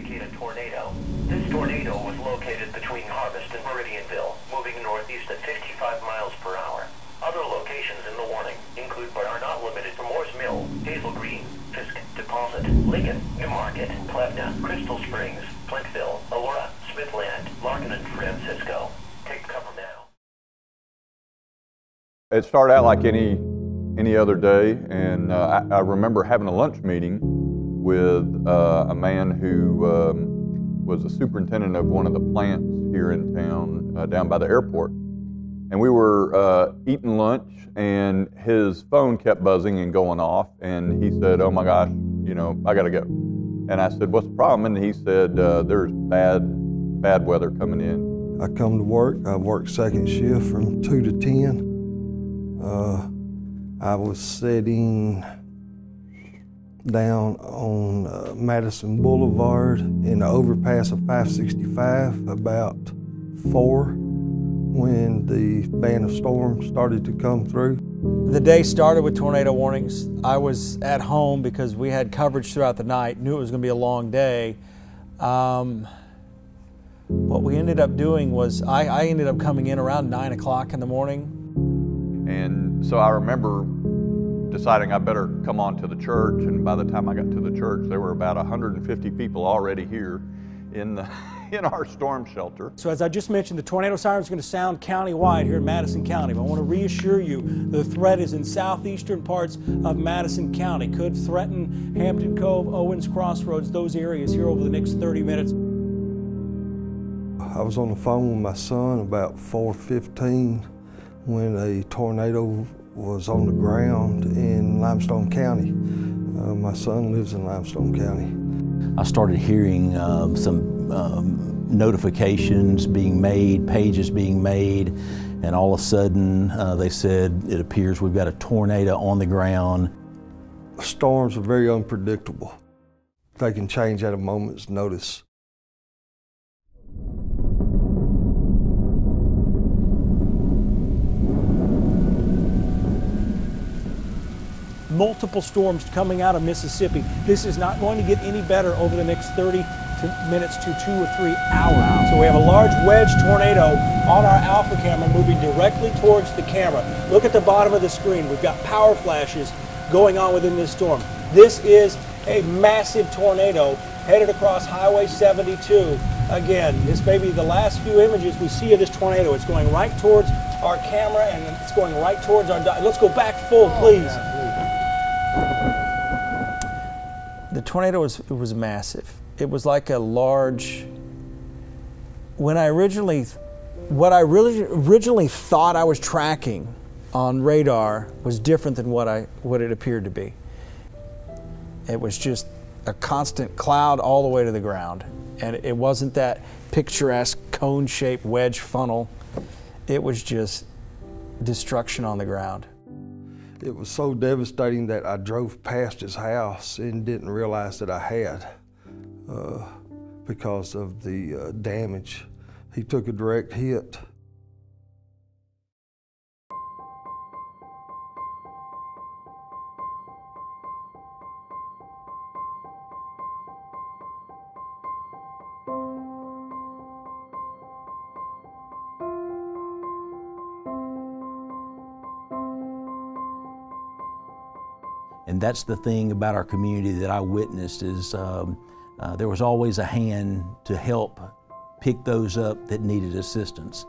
indicate a tornado. This tornado was located between Harvest and Meridianville, moving northeast at 55 miles per hour. Other locations in the warning include but are not limited to Moore's Mill, Hazel Green, Fisk Deposit, Lincoln, Newmarket, Plevna, Crystal Springs, Plentville, Aurora, Smithland, Larkin, and Francisco. Take cover now. It started out like any other day, and I remember having a lunch meeting with a man who was the superintendent of one of the plants here in town, down by the airport. And we were eating lunch, and his phone kept buzzing and going off, and he said, "Oh my gosh, you know, I gotta go." And I said, "What's the problem?" And he said, "There's bad weather coming in." I come to work. I work second shift from 2 to 10. I was sitting down on Madison Boulevard in the overpass of 565 about 4 when the band of storms started to come through. The day started with tornado warnings. I was at home because we had coverage throughout the night, knew it was going to be a long day. What we ended up doing was I ended up coming in around 9 o'clock in the morning. And so I remember deciding I better come on to the church, and by the time I got to the church, there were about 150 people already here in our storm shelter. So as I just mentioned, the tornado siren is going to sound countywide here in Madison County. But I want to reassure you the threat is in southeastern parts of Madison County. Could threaten Hampton Cove, Owens Crossroads, those areas here over the next 30 minutes. I was on the phone with my son about 4:15 when a tornado was on the ground in Limestone County. My son lives in Limestone County. I started hearing some notifications being made, pages being made, and all of a sudden they said, "It appears we've got a tornado on the ground." Storms are very unpredictable. They can change at a moment's notice. Multiple storms coming out of Mississippi. This is not going to get any better over the next 30 minutes to 2 or 3 hours. So we have a large wedge tornado on our Alpha camera moving directly towards the camera. Look at the bottom of the screen. We've got power flashes going on within this storm. This is a massive tornado headed across Highway 72. Again, this may be the last few images we see of this tornado. It's going right towards our camera, and it's going right towards our... Let's go back full, please. The tornado was massive. It was like a large, what I originally thought I was tracking on radar was different than what it appeared to be. It was just a constant cloud all the way to the ground. And it wasn't that picturesque cone-shaped wedge funnel. It was just destruction on the ground. It was so devastating that I drove past his house and didn't realize that I had because of the damage. He took a direct hit. And that's the thing about our community that I witnessed is there was always a hand to help pick those up that needed assistance.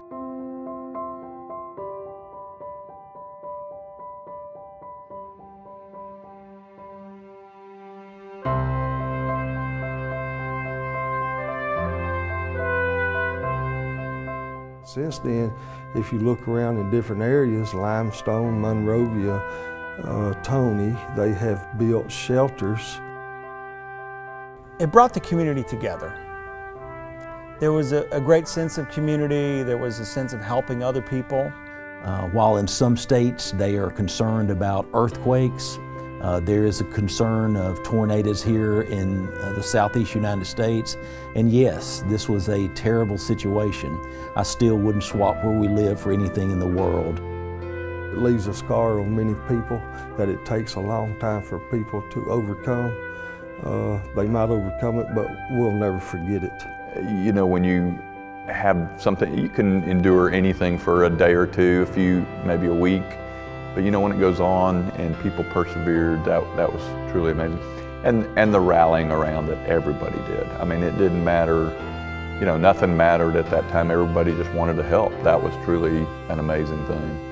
Since then, if you look around in different areas, Limestone, Monrovia, Tony, they have built shelters. It brought the community together. There was a great sense of community. There was a sense of helping other people. While in some states they are concerned about earthquakes, there is a concern of tornadoes here in the southeast United States. And yes, this was a terrible situation. I still wouldn't swap where we live for anything in the world. It leaves a scar on many people that it takes a long time for people to overcome. They might overcome it, but we'll never forget it. You know, when you have something, you can endure anything for a day or two, maybe a week, but you know, when it goes on and people persevered, that was truly amazing. And the rallying around that everybody did. I mean, it didn't matter, you know, nothing mattered at that time. Everybody just wanted to help. That was truly an amazing thing.